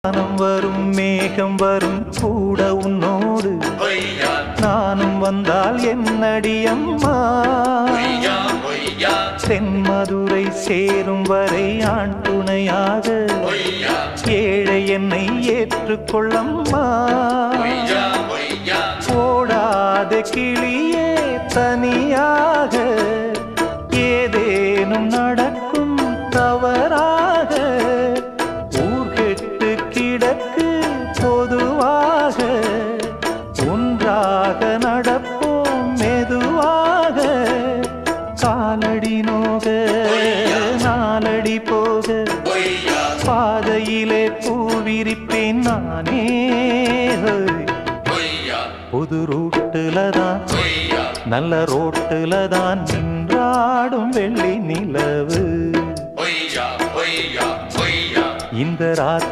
வானம் வரும் மேகம் வரும் கூட உன்னோடு நானும் வந்தால் என்னடி அம்மா தென்மதுரை சேரும் வரை ஆண் துணையாக ஏழை என்னை ஏற்றுக்கொள்ளம்மா ஓடாத கிளியே தனியாக ஏதேனும் நடக்கும் தவறாக ஊர்கெட்டு கிடக்கு பொதுவாக ஒன்றாக நடப்போம் மெதுவாக காலடி நோக நாலடி போக பாதையிலே பூவிரிப்பேன் நானே புது ரூட்டுல தான் நல்ல ரோட்டுல தான் நின்றாடும் வெள்ளி நிலவு இந்த ராத்திரி